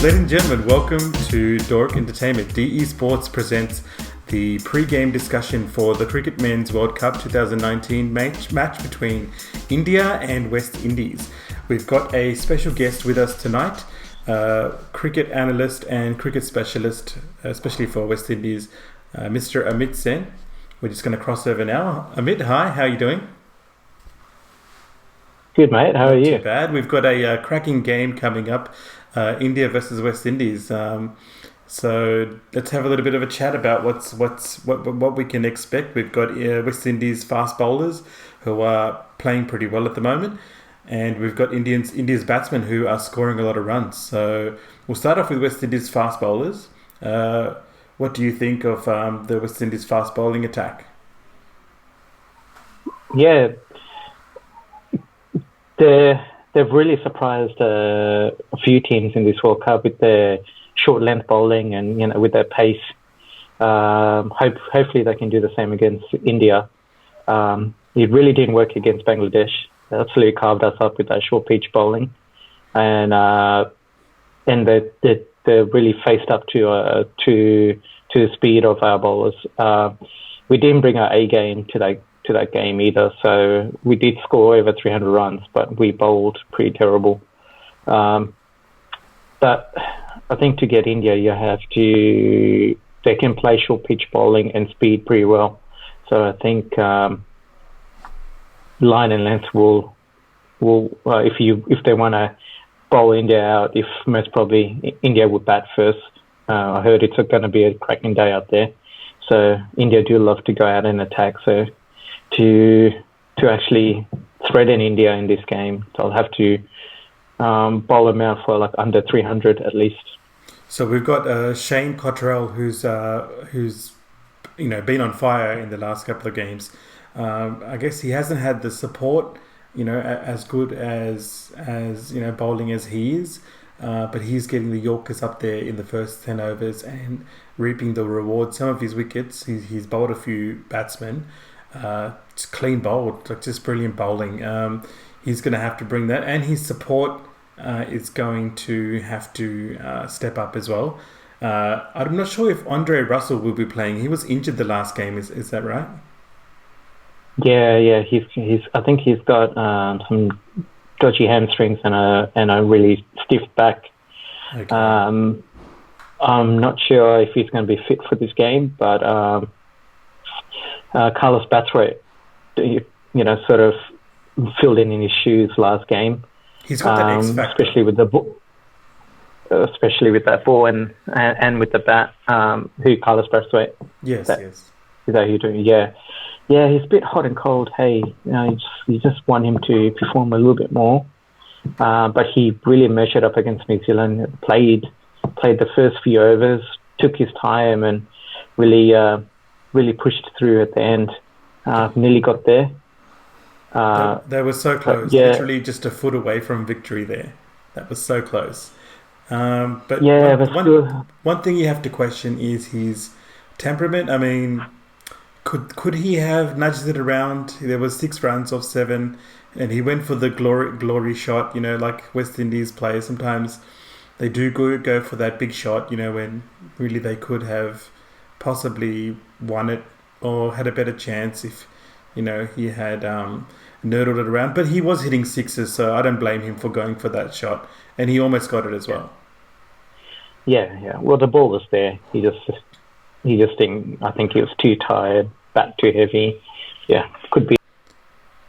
Ladies and gentlemen, welcome to Dork Entertainment. DE Sports presents the pre-game discussion for the Cricket Men's World Cup 2019 match between India and West Indies. We've got a special guest with us tonight, cricket analyst and cricket specialist, especially for West Indies, Mr. Amit Sen. We're just going to cross over now. Amit, hi, how are you doing? Good, mate. How are you? Not too bad. We've got a cracking game coming up, India versus West Indies. So let's have a little bit of a chat about what we can expect. We've got West Indies fast bowlers who are playing pretty well at the moment, and we've got India's batsmen who are scoring a lot of runs. So we'll start off with West Indies fast bowlers. What do you think of the West Indies fast bowling attack? Yeah, they've really surprised a few teams in this World Cup with their short length bowling and with their pace. Hopefully they can do the same against India. It really didn't work against Bangladesh. They absolutely carved us up with that short pitch bowling, and they really faced up to the speed of our bowlers. We didn't bring our A game to that game either, so we did score over 300 runs, but we bowled pretty terrible. But I think to get India, they can play short pitch bowling and speed pretty well. So I think line and length will if they want to bowl India out, if most probably India would bat first. I heard it's going to be a cracking day out there, so India do love to go out and attack. So to actually threaten India in this game, they'll have to bowl them out for like under 300 at least. So we've got Shane Cottrell, who's been on fire in the last couple of games. I guess he hasn't had the support, as good as bowling as he is, but he's getting the Yorkers up there in the first 10 overs and reaping the reward. Some of his wickets, he's bowled a few batsmen. It's clean bowled, like just brilliant bowling. He's going to have to bring that, and his support is going to have to step up as well. I'm not sure if Andre Russell will be playing. He was injured the last game. Is that right? Yeah. He's. I think he's got some dodgy hamstrings and a really stiff back. Okay. I'm not sure if he's going to be fit for this game, but Carlos Bathwaite, sort of filled in his shoes last game. He's got that X factor, especially with that ball and with the bat. Who Carlos Bathwaite? Yes. Is that who you're doing? Yeah. He's a bit hot and cold. Hey, you just want him to perform a little bit more. But he really measured up against New Zealand. Played the first few overs, took his time, and really pushed through at the end. Nearly got there. They were so close. Literally just a foot away from victory there. That was so close. One thing you have to question is his temperament. I mean, could he have nudged it around? There was 6 runs off 7, and he went for the glory shot. Like West Indies players, sometimes they do go for that big shot. When really they could have possibly won it or had a better chance if he had nurdled it around. But he was hitting sixes, so I don't blame him for going for that shot, and he almost got it as well. Yeah. Well, the ball was there. He just didn't. I think he was too tired, bat too heavy. Yeah, could be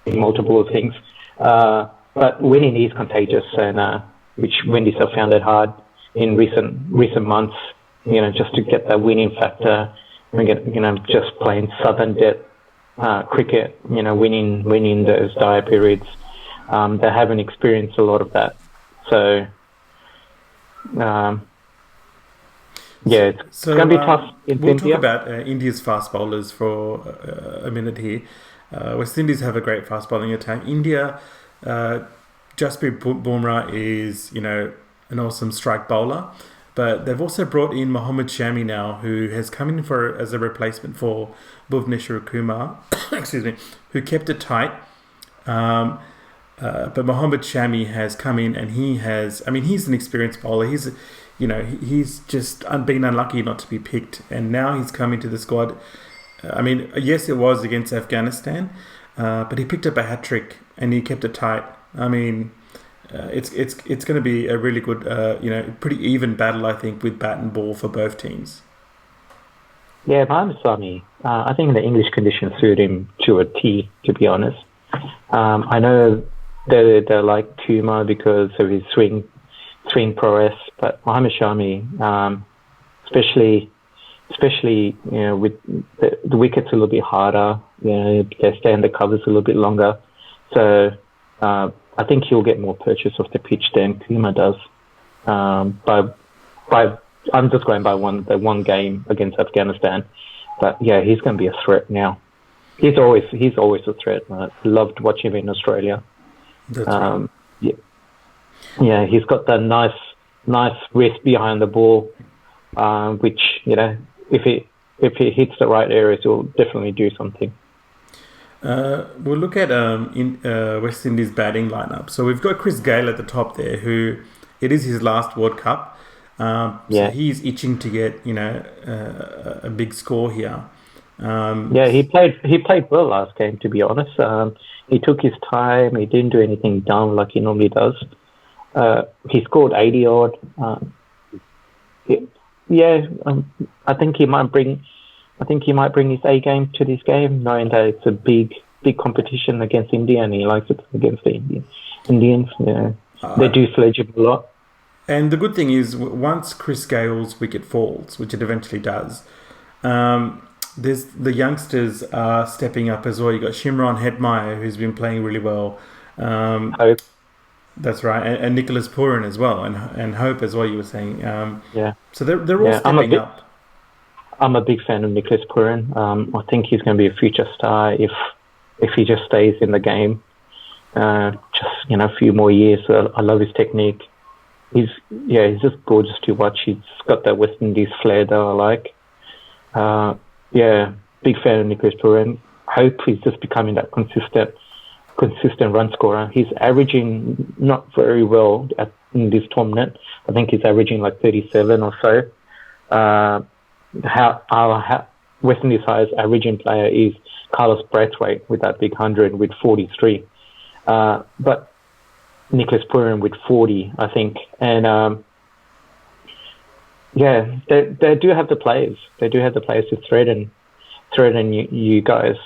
multiple things. But winning is contagious, and which Windies have found it hard in recent months. Just to get that winning factor, just playing Southern Debt cricket, winning those dire periods. They haven't experienced a lot of that. So, it's going to be tough in We'll India. talk about India's fast bowlers for a minute here. West Indies have a great fast bowling attack. India, Jasprit Bumrah is, an awesome strike bowler. But they've also brought in Mohammad Shami now, who has come in as a replacement for Bhuvneshwar Kumar, excuse me, who kept it tight. But Mohammad Shami has come in and he's an experienced bowler. He's just been unlucky not to be picked. And now he's come into the squad. Yes, it was against Afghanistan, but he picked up a hat-trick and he kept it tight. It's going to be a really good, pretty even battle, I think, with bat and ball for both teams. Yeah, Mohammad Shami, I think the English conditions suit him to a T, to be honest. I know they like Kumar because of his swing prowess, but Mohammad Shami, especially with the wickets a little bit harder, they stay in the covers a little bit longer, so I think he'll get more purchase off the pitch than Kumar does. I'm just going by the one game against Afghanistan, but yeah, he's going to be a threat now. He's always a threat. I loved watching him in Australia. That's right. Yeah, he's got that nice wrist behind the ball, which if he hits the right areas, he'll definitely do something. We'll look at West Indies batting lineup. So we've got Chris Gayle at the top there, who it is his last World Cup. So he's itching to get a big score here. He played well last game, to be honest. He took his time. He didn't do anything dumb like he normally does. He scored 80 odd. I think he might bring his A game to this game, knowing that it's a big competition against India, and he likes to play against the Indians. They do sledge him a lot. And the good thing is, once Chris Gayle's wicket falls, which it eventually does, there's the youngsters are stepping up as well. You got Shimron Hetmeyer, who's been playing really well. Hope. That's right, and Nicholas Pooran as well, and Hope as well. You were saying, So they're all stepping up. I'm a big fan of Nicholas Pooran. I think he's going to be a future star if he just stays in the game. A few more years. I love his technique. He's just gorgeous to watch. He's got that West Indies flair that I like. Big fan of Nicholas Pooran. Hope he's just becoming that consistent run scorer. He's averaging not very well in this tournament. I think he's averaging like 37 or so. Our West Indies highest averaging player is Carlos Braithwaite with that big 100 with 43. But Nicholas Pooran with 40, I think. And they do have the players. They do have the players to threaten you guys.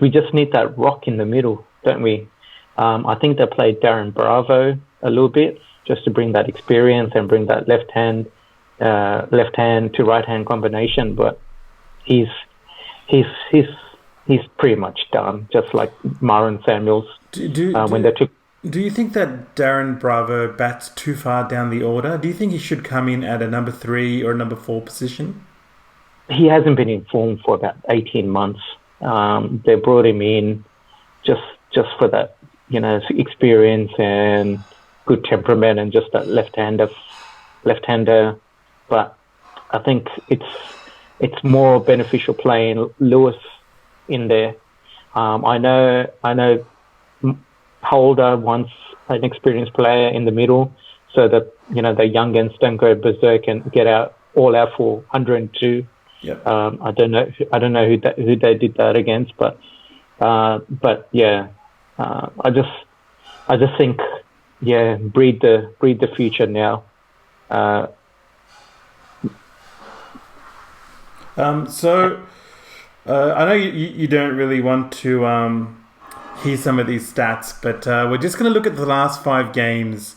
We just need that rock in the middle, don't we? I think they played Darren Bravo a little bit just to bring that experience and bring that left hand to right hand combination. But he's pretty much done, just like Myron Samuels. Do you think that Darren Bravo bats too far down the order? Do you think he should come in at a number 3 or number 4 position? He hasn't been in form for about 18 months. They brought him in just for that, experience and good temperament and just that left-hander. But I think it's more beneficial playing Lewis in there. I know Holder wants an experienced player in the middle so that the youngins don't go berserk and get all out for 102. Yep. I don't know who they did that against, but yeah, I just think breed the future now. I know you don't really want to hear some of these stats, but we're just going to look at the last 5 games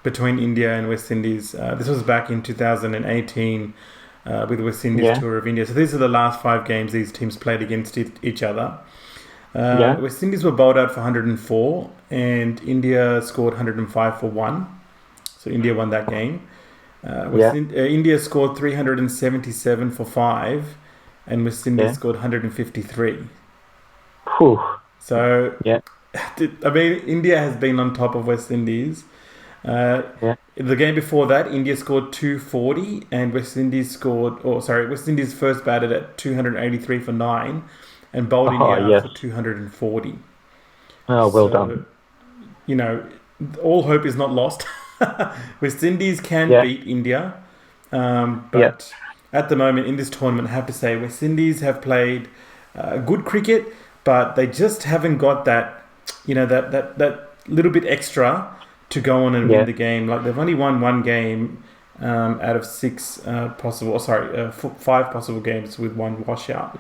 between India and West Indies. This was back in 2018 with the West Indies tour of India. So these are the last 5 games these teams played against each other. West Indies were bowled out for 104 and India scored 105 for 1. So India won that game. India scored 377 for 5 and West Indies scored 153. Whew. So, India has been on top of West Indies. The game before that, India scored 240 and West Indies first batted at 283 for 9 and bowled India for 240. Oh, well done. You know, all hope is not lost. West Indies can beat India, but at the moment in this tournament, I have to say West Indies have played good cricket, but they just haven't got that, you know, that little bit extra to go on and win the game. Like they've only won one game out of 5 possible games with one washout.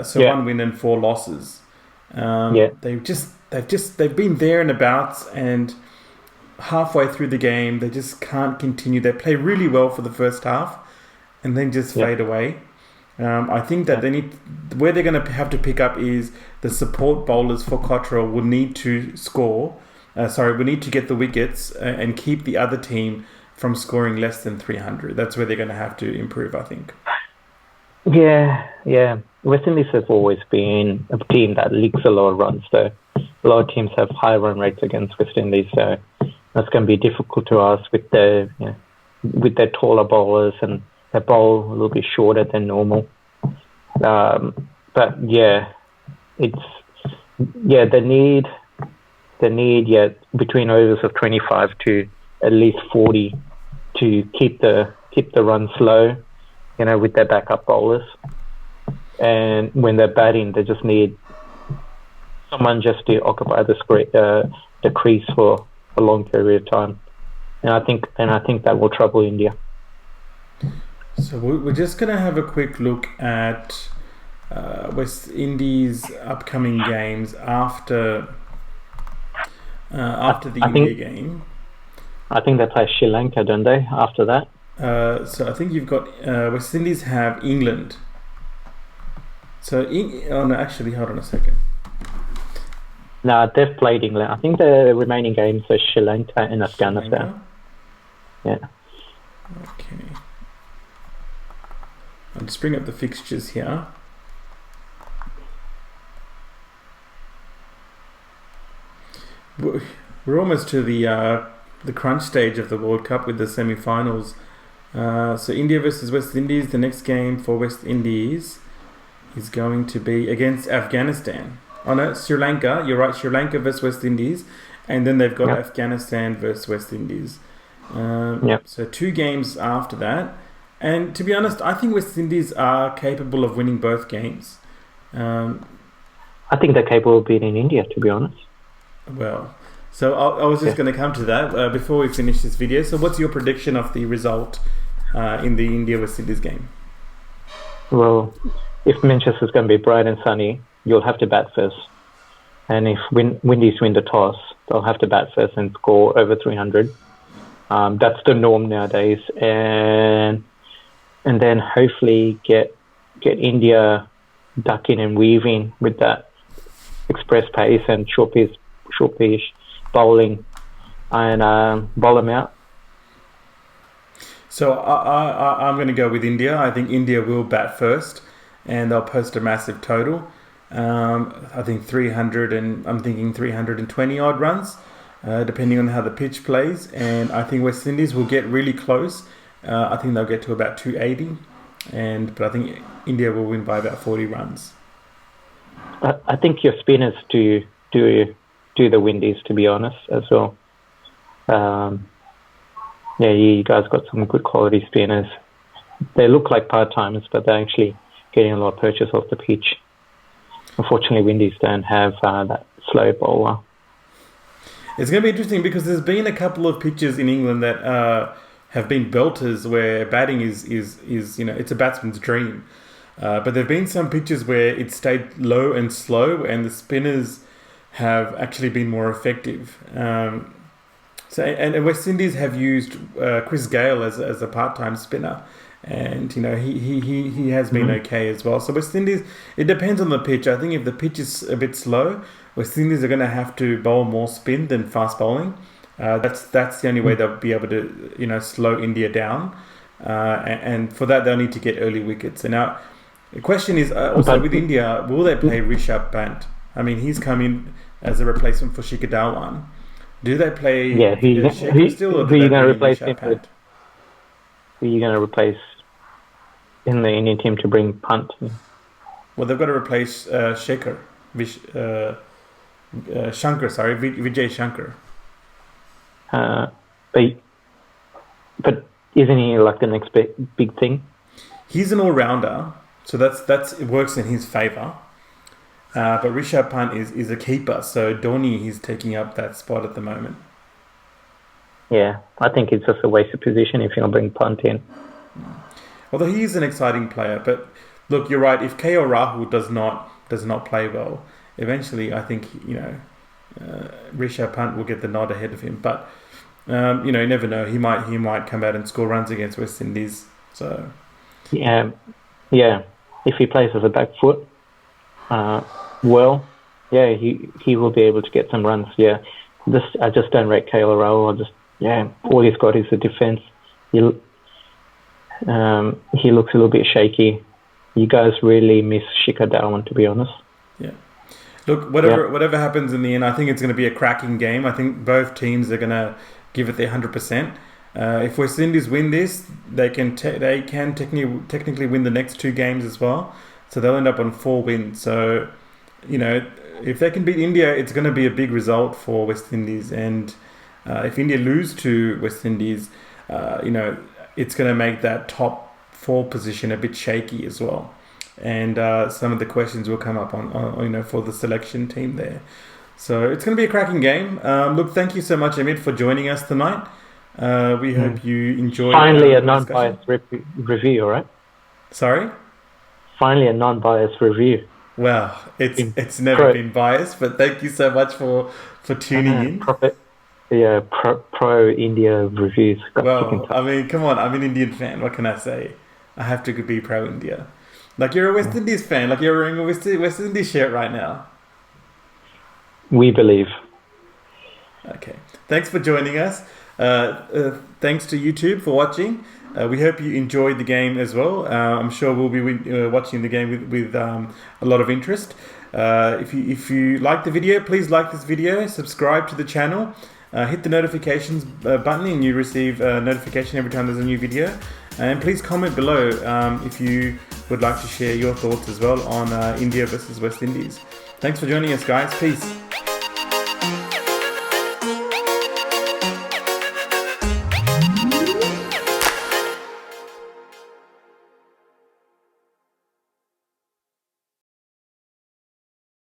So 1 win and 4 losses. They've been there and abouts, and halfway through the game they just can't continue. They play really well for the first half and then just fade away. I think that where they're going to have to pick up is the support bowlers for Cottrell will need to we need to get the wickets and keep the other team from scoring less than 300. That's where they're going to have to improve, I think. Yeah. West Indies has always been a team that leaks a lot of runs, though. A lot of teams have high run rates against West Indies, so that's going to be difficult to us with their taller bowlers, and they bowl a little bit shorter than normal. But they need between overs of 25 to at least 40 to keep the run slow, you know, with their backup bowlers. And when they're batting, they just need someone just to occupy the crease for a long period of time. And I think that will trouble India. So we're just going to have a quick look at West Indies' upcoming games after the India game. I think they play Sri Lanka, don't they, after that? So I think you've got West Indies have England. So, hold on a second. No, they've played England. I think the remaining games are Sri Lanka and Afghanistan. Yeah. Okay. I'll just bring up the fixtures here. We're almost to the crunch stage of the World Cup with the semi-finals. So India versus West Indies. The next game for West Indies is going to be against Afghanistan. Oh no, Sri Lanka. You're right, Sri Lanka versus West Indies, and then they've got Afghanistan versus West Indies. So 2 games after that. And to be honest, I think West Indies are capable of winning both games. I think they're capable of beating India, to be honest. Well, so I was just going to come to that before we finish this video. So what's your prediction of the result in the India-West Indies game? Well, if Manchester's going to be bright and sunny, you'll have to bat first. And if Windies win the toss, they'll have to bat first and score over 300. That's the norm nowadays. And then hopefully get India ducking and weaving with that express pace and short pitch bowling and bowl them out. So I'm going to go with India. I think India will bat first, and they'll post a massive total. I think 300, and I'm thinking 320 odd runs, depending on how the pitch plays. And I think West Indies will get really close. I think they'll get to about 280, but I think India will win by about 40 runs. I think your spinners do the Windies, to be honest, as well. You guys got some good quality spinners. They look like part-timers, but they're actually getting a lot of purchase off the pitch. Unfortunately, Windies don't have that slow bowler. It's going to be interesting because there's been a couple of pitches in England that have been belters where batting is it's a batsman's dream. But there have been some pitches where it stayed low and slow, and the spinners have actually been more effective. And West Indies have used Chris Gale as a part-time spinner, and he has been okay as well. So West Indies, it depends on the pitch. I think if the pitch is a bit slow, West Indies are going to have to bowl more spin than fast bowling. That's the only way they'll be able to slow India down, and for that they'll need to get early wickets. And now the question is also with India, will they play Rishabh Pant? I mean, he's come in as a replacement for Shikhar Dhawan. Do they play? Yeah, who are you going to replace him with? Who are you going to replace in the Indian team to bring Pant? Well, they've got to replace Shankar. Shankar, sorry, Vijay Shankar. But isn't he like the next big thing? He's an all-rounder, so that's it works in his favour. But Rishabh Pant is a keeper, so Dhoni he's taking up that spot at the moment. Yeah, I think it's just a wasted position if you're going to bring Pant in. Although he is an exciting player, but look, you're right. If KL Rahul does not play well, eventually I think Rishabh Pant will get the nod ahead of him. But you never know. He might come out and score runs against West Indies. So yeah. If he plays as a back foot, he will be able to get some runs. Yeah, I just don't rate KL Rahul. All he's got is the defense. He looks a little bit shaky. You guys really miss Shikhar Dhawan, to be honest. Yeah. Look, whatever happens in the end, I think it's going to be a cracking game. I think both teams are going to give it their 100%. If West Indies win this, they can technically win the next 2 games as well. So they'll end up on 4 wins. So, if they can beat India, it's going to be a big result for West Indies. And if India lose to West Indies, it's going to make that top 4 position a bit shaky as well. And some of the questions will come up on for the selection team there. So it's going to be a cracking game. Look, thank you so much, Amit, for joining us tonight. We hope you enjoyed. Finally, a non-biased review, all right? Sorry? Finally, a non-biased review. Well, it's never been biased, but thank you so much for tuning in. Pro India reviews. Well, I mean, come on, I'm an Indian fan. What can I say? I have to be pro India. Like you're a West Indies fan. Like you're wearing a West Indies shirt right now. We believe. Okay. Thanks for joining us. Thanks to YouTube for watching. We hope you enjoyed the game as well. I'm sure we'll be watching the game with a lot of interest. If you like the video, please like this video, subscribe to the channel, hit the notifications button and you receive a notification every time there's a new video. And please comment below if you would like to share your thoughts as well on India versus West Indies. Thanks for joining us, guys. Peace.